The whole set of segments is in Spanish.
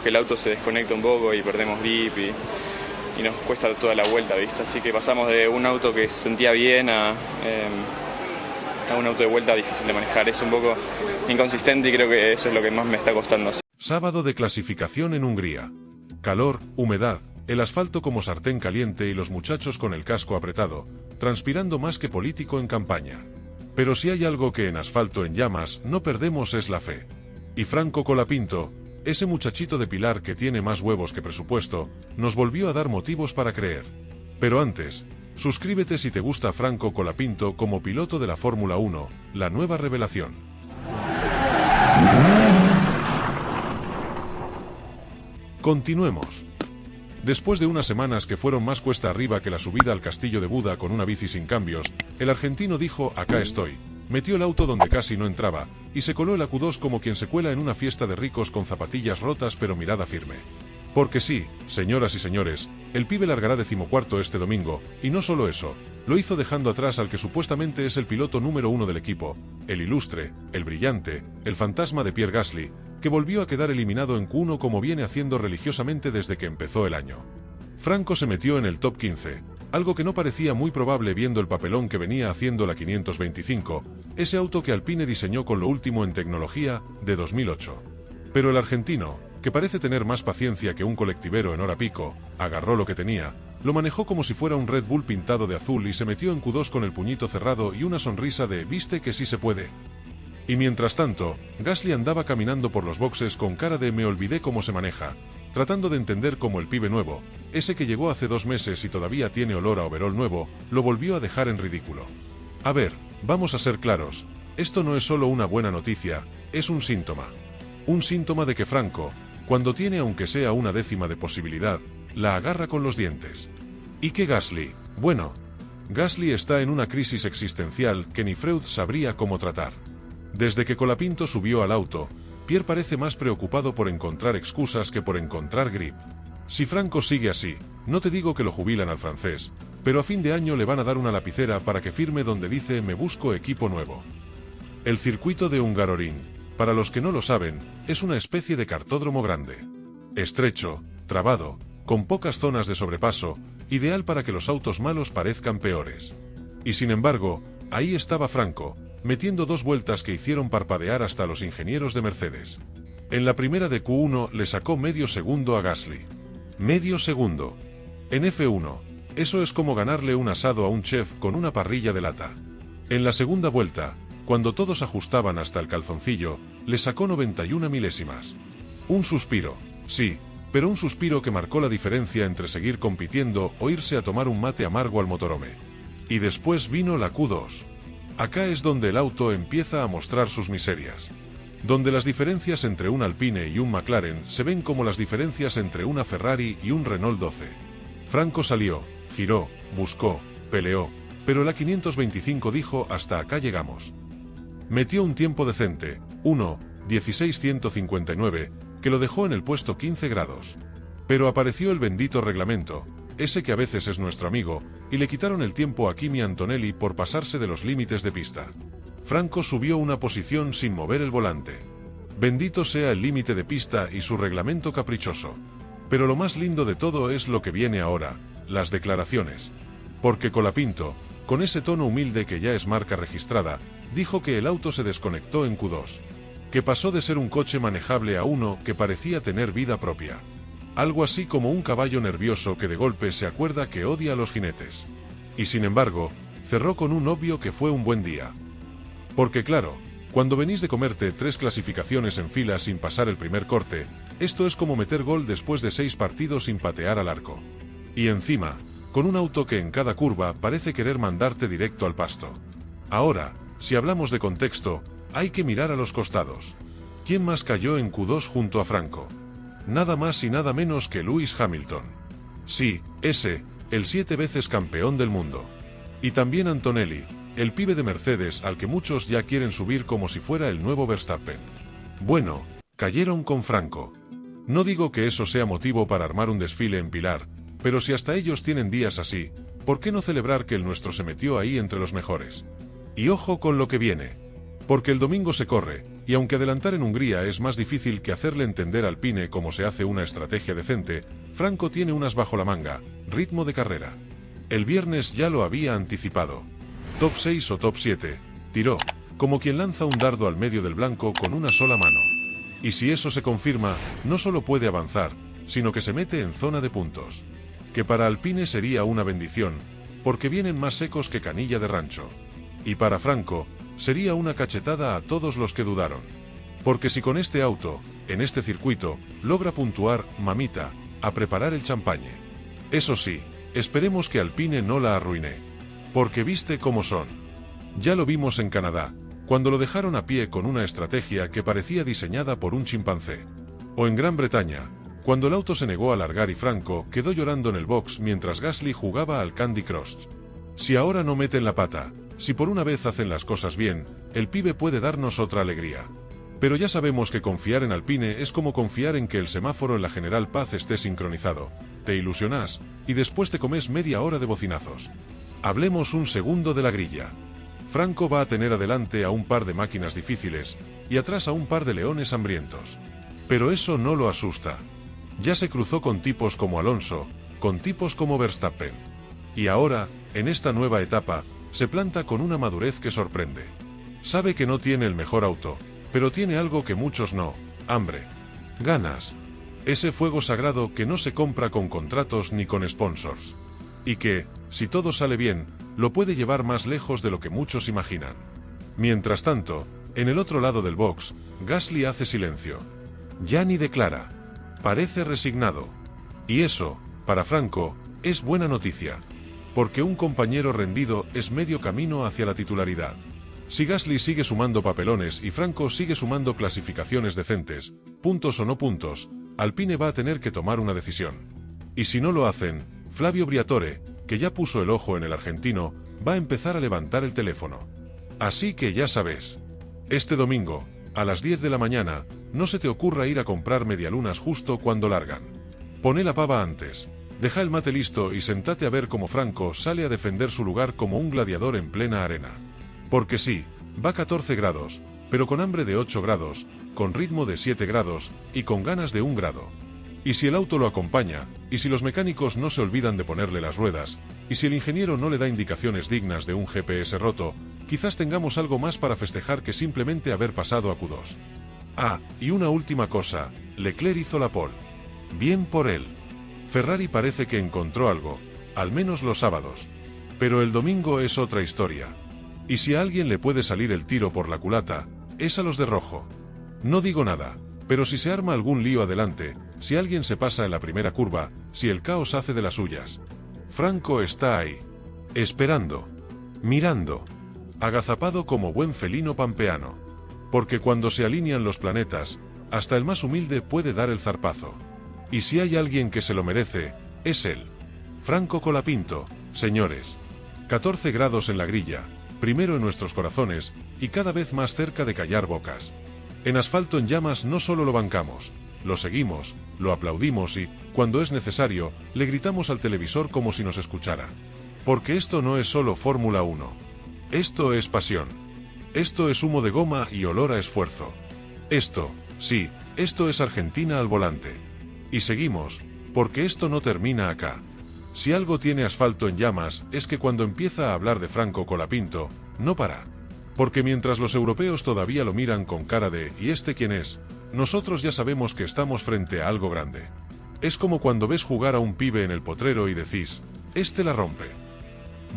que el auto se desconecta un poco y perdemos grip y nos cuesta toda la vuelta, ¿viste? Así que pasamos de un auto que se sentía bien a un auto de vuelta difícil de manejar. Es un poco inconsistente y creo que eso es lo que más me está costando. Sábado de clasificación en Hungría. Calor, humedad, el asfalto como sartén caliente y los muchachos con el casco apretado, transpirando más que político en campaña. Pero si hay algo que en asfalto en llamas no perdemos es la fe. Y Franco Colapinto, ese muchachito de Pilar que tiene más huevos que presupuesto, nos volvió a dar motivos para creer. Pero antes, suscríbete si te gusta Franco Colapinto como piloto de la Fórmula 1, la nueva revelación. Continuemos. Después de unas semanas que fueron más cuesta arriba que la subida al castillo de Buda con una bici sin cambios, el argentino dijo: acá estoy. Metió el auto donde casi no entraba, y se coló el Q2 como quien se cuela en una fiesta de ricos con zapatillas rotas pero mirada firme. Porque sí, señoras y señores, el pibe largará 14º este domingo, y no solo eso, lo hizo dejando atrás al que supuestamente es el piloto número 1 del equipo, el ilustre, el brillante, el fantasma de Pierre Gasly, que volvió a quedar eliminado en Q1 como viene haciendo religiosamente desde que empezó el año. Franco se metió en el top 15, algo que no parecía muy probable viendo el papelón que venía haciendo la 525, ese auto que Alpine diseñó con lo último en tecnología, de 2008. Pero el argentino, que parece tener más paciencia que un colectivero en hora pico, agarró lo que tenía, lo manejó como si fuera un Red Bull pintado de azul y se metió en Q2 con el puñito cerrado y una sonrisa de «¿viste que sí se puede?». Y mientras tanto, Gasly andaba caminando por los boxes con cara de «me olvidé cómo se maneja», tratando de entender cómo el pibe nuevo, ese que llegó hace 2 meses y todavía tiene olor a overol nuevo, lo volvió a dejar en ridículo. A ver, vamos a ser claros, esto no es solo una buena noticia, es un síntoma. Un síntoma de que Franco, cuando tiene aunque sea una décima de posibilidad, la agarra con los dientes. ¿Y qué Gasly? Bueno, Gasly está en una crisis existencial que ni Freud sabría cómo tratar. Desde que Colapinto subió al auto, Pierre parece más preocupado por encontrar excusas que por encontrar grip. Si Franco sigue así, no te digo que lo jubilan al francés, pero a fin de año le van a dar una lapicera para que firme donde dice «me busco equipo nuevo». El circuito de Hungaroring, para los que no lo saben, es una especie de cartódromo grande. Estrecho, trabado, con pocas zonas de sobrepaso, ideal para que los autos malos parezcan peores. Y sin embargo, ahí estaba Franco, metiendo 2 vueltas que hicieron parpadear hasta a los ingenieros de Mercedes. En la primera de Q1 le sacó medio segundo a Gasly. Medio segundo. En F1, eso es como ganarle un asado a un chef con una parrilla de lata. En la segunda vuelta, cuando todos ajustaban hasta el calzoncillo, le sacó 91 milésimas. Un suspiro, sí, pero un suspiro que marcó la diferencia entre seguir compitiendo o irse a tomar un mate amargo al motorhome. Y después vino la Q2. Acá es donde el auto empieza a mostrar sus miserias. Donde las diferencias entre un Alpine y un McLaren se ven como las diferencias entre una Ferrari y un Renault 12. Franco salió, giró, buscó, peleó, pero la 525 dijo «hasta acá llegamos». Metió un tiempo decente, 1:16.159, que lo dejó en el puesto 15 grados. Pero apareció el bendito reglamento, ese que a veces es nuestro amigo, y le quitaron el tiempo a Kimi Antonelli por pasarse de los límites de pista. Franco subió una posición sin mover el volante. Bendito sea el límite de pista y su reglamento caprichoso. Pero lo más lindo de todo es lo que viene ahora, las declaraciones. Porque Colapinto, con ese tono humilde que ya es marca registrada, dijo que el auto se desconectó en Q2. Que pasó de ser un coche manejable a uno que parecía tener vida propia. Algo así como un caballo nervioso que de golpe se acuerda que odia a los jinetes. Y sin embargo, cerró con un obvio que fue un buen día. Porque claro, cuando venís de comerte 3 clasificaciones en fila sin pasar el primer corte, esto es como meter gol después de 6 partidos sin patear al arco. Y encima, con un auto que en cada curva parece querer mandarte directo al pasto. Ahora, si hablamos de contexto, hay que mirar a los costados. ¿Quién más cayó en Q2 junto a Franco? Nada más y nada menos que Lewis Hamilton. Sí, ese, el 7 veces campeón del mundo. Y también Antonelli, el pibe de Mercedes al que muchos ya quieren subir como si fuera el nuevo Verstappen. Bueno, cayeron con Franco. No digo que eso sea motivo para armar un desfile en Pilar, pero si hasta ellos tienen días así, ¿por qué no celebrar que el nuestro se metió ahí entre los mejores? Y ojo con lo que viene. Porque el domingo se corre, y aunque adelantar en Hungría es más difícil que hacerle entender a Alpine cómo se hace una estrategia decente, Franco tiene unas bajo la manga: ritmo de carrera. El viernes ya lo había anticipado. Top 6 o top 7, tiró, como quien lanza un dardo al medio del blanco con una sola mano. Y si eso se confirma, no solo puede avanzar, sino que se mete en zona de puntos. Que para Alpine sería una bendición, porque vienen más secos que canilla de rancho. Y para Franco, sería una cachetada a todos los que dudaron. Porque si con este auto, en este circuito, logra puntuar, mamita, a preparar el champagne. Eso sí, esperemos que Alpine no la arruine. Porque viste cómo son. Ya lo vimos en Canadá, cuando lo dejaron a pie con una estrategia que parecía diseñada por un chimpancé. O en Gran Bretaña, cuando el auto se negó a largar y Franco quedó llorando en el box mientras Gasly jugaba al Candy Crush. Si ahora no meten la pata, si por una vez hacen las cosas bien, el pibe puede darnos otra alegría. Pero ya sabemos que confiar en Alpine es como confiar en que el semáforo en la General Paz esté sincronizado. Te ilusionás, y después te comes media hora de bocinazos. Hablemos un segundo de la grilla. Franco va a tener adelante a un par de máquinas difíciles, y atrás a un par de leones hambrientos. Pero eso no lo asusta. Ya se cruzó con tipos como Alonso, con tipos como Verstappen. Y ahora, en esta nueva etapa, se planta con una madurez que sorprende. Sabe que no tiene el mejor auto, pero tiene algo que muchos no: hambre. Ganas. Ese fuego sagrado que no se compra con contratos ni con sponsors. Y que, si todo sale bien, lo puede llevar más lejos de lo que muchos imaginan. Mientras tanto, en el otro lado del box, Gasly hace silencio. Ya ni declara. Parece resignado. Y eso, para Franco, es buena noticia. Porque un compañero rendido es medio camino hacia la titularidad. Si Gasly sigue sumando papelones y Franco sigue sumando clasificaciones decentes, puntos o no puntos, Alpine va a tener que tomar una decisión. Y si no lo hacen, Flavio Briatore, que ya puso el ojo en el argentino, va a empezar a levantar el teléfono. Así que ya sabes. Este domingo, a las 10 de la mañana, no se te ocurra ir a comprar medialunas justo cuando largan. Poné la pava antes. Deja el mate listo y sentate a ver cómo Franco sale a defender su lugar como un gladiador en plena arena. Porque sí, va 14 grados, pero con hambre de 8 grados, con ritmo de 7 grados, y con ganas de 1 grado. Y si el auto lo acompaña, y si los mecánicos no se olvidan de ponerle las ruedas, y si el ingeniero no le da indicaciones dignas de un GPS roto, quizás tengamos algo más para festejar que simplemente haber pasado a Q2. Ah, y una última cosa, Leclerc hizo la pole. Bien por él. Ferrari parece que encontró algo, al menos los sábados. Pero el domingo es otra historia. Y si a alguien le puede salir el tiro por la culata, es a los de rojo. No digo nada, pero si se arma algún lío adelante, si alguien se pasa en la primera curva, si el caos hace de las suyas. Franco está ahí. Esperando. Mirando. Agazapado como buen felino pampeano. Porque cuando se alinean los planetas, hasta el más humilde puede dar el zarpazo. Y si hay alguien que se lo merece, es él. Franco Colapinto, señores. 14 grados en la grilla, primero en nuestros corazones, y cada vez más cerca de callar bocas. En Asfalto en Llamas no solo lo bancamos, lo seguimos, lo aplaudimos y, cuando es necesario, le gritamos al televisor como si nos escuchara. Porque esto no es solo Fórmula 1. Esto es pasión. Esto es humo de goma y olor a esfuerzo. Esto, sí, esto es Argentina al volante. Y seguimos, porque esto no termina acá. Si algo tiene Asfalto en Llamas es que cuando empieza a hablar de Franco Colapinto, no para. Porque mientras los europeos todavía lo miran con cara de ¿y este quién es?, nosotros ya sabemos que estamos frente a algo grande. Es como cuando ves jugar a un pibe en el potrero y decís, este la rompe.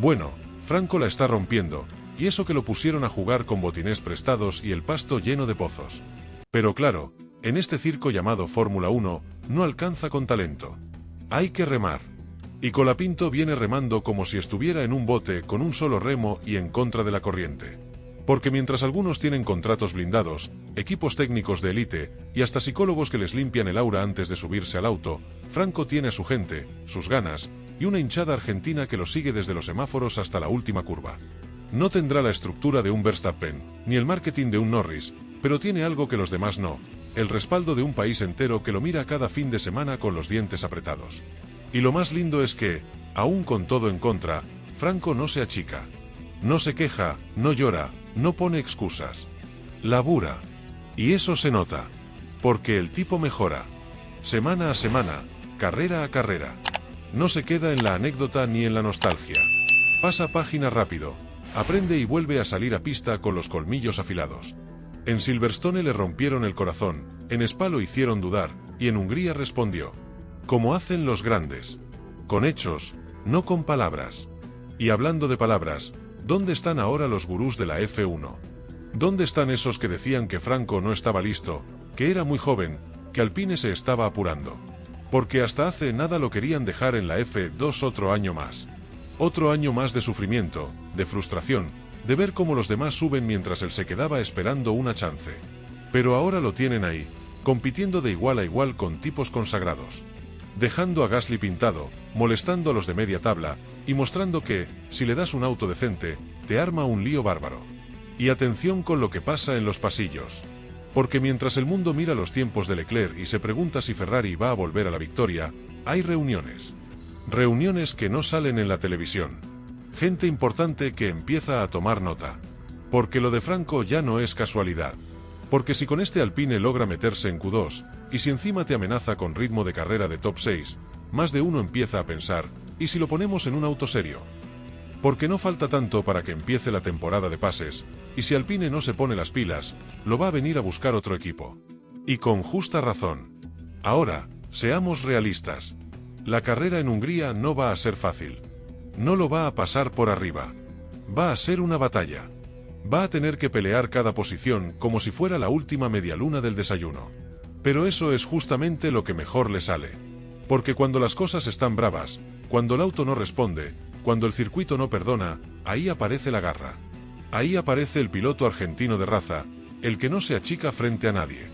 Bueno, Franco la está rompiendo, y eso que lo pusieron a jugar con botines prestados y el pasto lleno de pozos. Pero claro, en este circo llamado Fórmula 1, no alcanza con talento. Hay que remar. Y Colapinto viene remando como si estuviera en un bote con un solo remo y en contra de la corriente. Porque mientras algunos tienen contratos blindados, equipos técnicos de élite y hasta psicólogos que les limpian el aura antes de subirse al auto, Franco tiene a su gente, sus ganas, y una hinchada argentina que lo sigue desde los semáforos hasta la última curva. No tendrá la estructura de un Verstappen, ni el marketing de un Norris, pero tiene algo que los demás no: el respaldo de un país entero que lo mira cada fin de semana con los dientes apretados. Y lo más lindo es que, aún con todo en contra, Franco no se achica. No se queja, no llora, no pone excusas. labura. Y eso se nota. Porque el tipo mejora. Semana a semana, carrera a carrera. No se queda en la anécdota ni en la nostalgia. Pasa página rápido. Aprende y vuelve a salir a pista con los colmillos afilados. En Silverstone le rompieron el corazón, en Spa lo hicieron dudar, y en Hungría respondió. Como hacen los grandes. Con hechos, no con palabras. Y hablando de palabras, ¿dónde están ahora los gurús de la F1? ¿Dónde están esos que decían que Franco no estaba listo, que era muy joven, que Alpine se estaba apurando? Porque hasta hace nada lo querían dejar en la F2 otro año más. Otro año más de sufrimiento, de frustración, de ver cómo los demás suben mientras él se quedaba esperando una chance. Pero ahora lo tienen ahí, compitiendo de igual a igual con tipos consagrados. Dejando a Gasly pintado, molestando a los de media tabla, y mostrando que, si le das un auto decente, te arma un lío bárbaro. Y atención con lo que pasa en los pasillos. Porque mientras el mundo mira los tiempos de Leclerc y se pregunta si Ferrari va a volver a la victoria, hay reuniones. Reuniones que no salen en la televisión. Gente importante que empieza a tomar nota. Porque lo de Franco ya no es casualidad. Porque si con este Alpine logra meterse en Q2, y si encima te amenaza con ritmo de carrera de top 6, más de uno empieza a pensar, ¿y si lo ponemos en un auto serio? Porque no falta tanto para que empiece la temporada de pases, y si Alpine no se pone las pilas, lo va a venir a buscar otro equipo. Y con justa razón. Ahora, seamos realistas. La carrera en Hungría no va a ser fácil. No lo va a pasar por arriba. Va a ser una batalla. Va a tener que pelear cada posición como si fuera la última medialuna del desayuno. Pero eso es justamente lo que mejor le sale. Porque cuando las cosas están bravas, cuando el auto no responde, cuando el circuito no perdona, ahí aparece la garra. Ahí aparece el piloto argentino de raza, el que no se achica frente a nadie.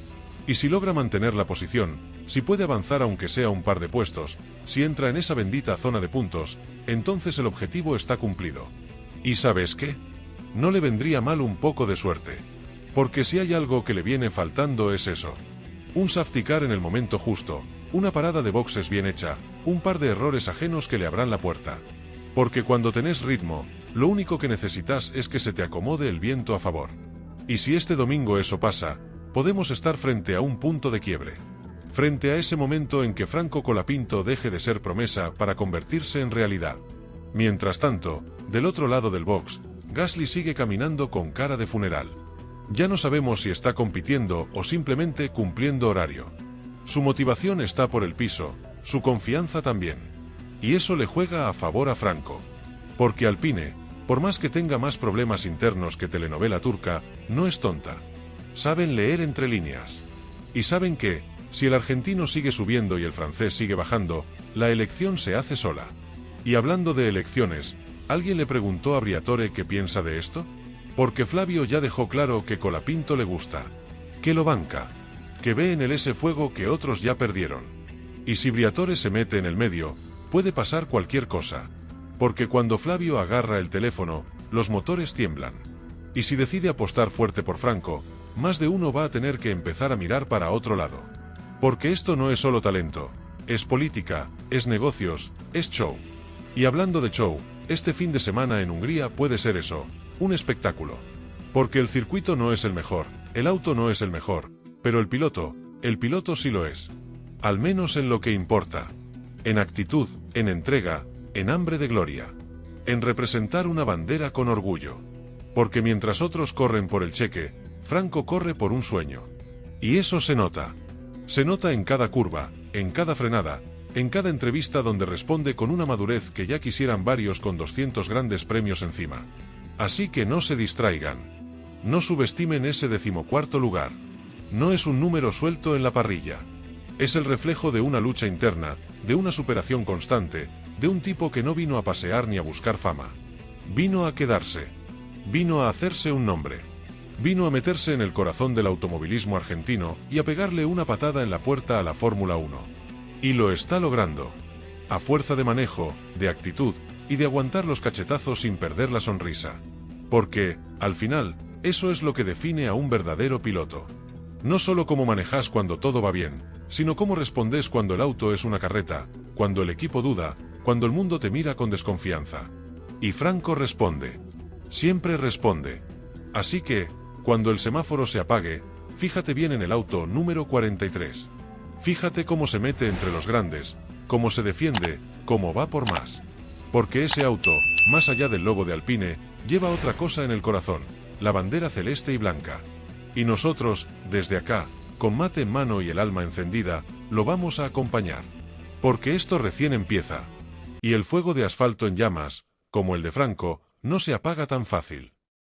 Y si logra mantener la posición, si puede avanzar aunque sea un par de puestos, si entra en esa bendita zona de puntos, entonces el objetivo está cumplido. ¿Y sabes qué? No le vendría mal un poco de suerte. Porque si hay algo que le viene faltando es eso. Un safety car en el momento justo, una parada de boxes bien hecha, un par de errores ajenos que le abran la puerta. Porque cuando tenés ritmo, lo único que necesitas es que se te acomode el viento a favor. Y si este domingo eso pasa, podemos estar frente a un punto de quiebre. Frente a ese momento en que Franco Colapinto deje de ser promesa para convertirse en realidad. Mientras tanto, del otro lado del box, Gasly sigue caminando con cara de funeral. Ya no sabemos si está compitiendo o simplemente cumpliendo horario. Su motivación está por el piso, su confianza también. Y eso le juega a favor a Franco. Porque Alpine, por más que tenga más problemas internos que telenovela turca, no es tonta. Saben leer entre líneas. Y saben que, si el argentino sigue subiendo y el francés sigue bajando, la elección se hace sola. Y hablando de elecciones, ¿alguien le preguntó a Briatore qué piensa de esto? Porque Flavio ya dejó claro que Colapinto le gusta. Que lo banca. Que ve en él ese fuego que otros ya perdieron. Y si Briatore se mete en el medio, puede pasar cualquier cosa. Porque cuando Flavio agarra el teléfono, los motores tiemblan. Y si decide apostar fuerte por Franco, más de uno va a tener que empezar a mirar para otro lado. Porque esto no es solo talento, es política, es negocios, es show. Y hablando de show, este fin de semana en Hungría puede ser eso, un espectáculo. Porque el circuito no es el mejor, el auto no es el mejor, pero el piloto sí lo es. Al menos en lo que importa. En actitud, en entrega, en hambre de gloria. En representar una bandera con orgullo. Porque mientras otros corren por el cheque, Franco corre por un sueño. Y eso se nota. Se nota en cada curva, en cada frenada, en cada entrevista donde responde con una madurez que ya quisieran varios con 200 grandes premios encima. Así que no se distraigan. No subestimen ese 14º lugar. No es un número suelto en la parrilla. Es el reflejo de una lucha interna, de una superación constante, de un tipo que no vino a pasear ni a buscar fama. Vino a quedarse. Vino a hacerse un nombre. Vino a meterse en el corazón del automovilismo argentino y a pegarle una patada en la puerta a la Fórmula 1. Y lo está logrando. A fuerza de manejo, de actitud, y de aguantar los cachetazos sin perder la sonrisa. Porque, al final, eso es lo que define a un verdadero piloto. No solo cómo manejas cuando todo va bien, sino cómo respondes cuando el auto es una carreta, cuando el equipo duda, cuando el mundo te mira con desconfianza. Y Franco responde. Siempre responde. Así que, Cuando el semáforo se apague, fíjate bien en el auto número 43. Fíjate cómo se mete entre los grandes, cómo se defiende, cómo va por más. Porque ese auto, más allá del logo de Alpine, lleva otra cosa en el corazón, la bandera celeste y blanca. Y nosotros, desde acá, con mate en mano y el alma encendida, lo vamos a acompañar. Porque esto recién empieza. Y el fuego de asfalto en llamas, como el de Franco, no se apaga tan fácil.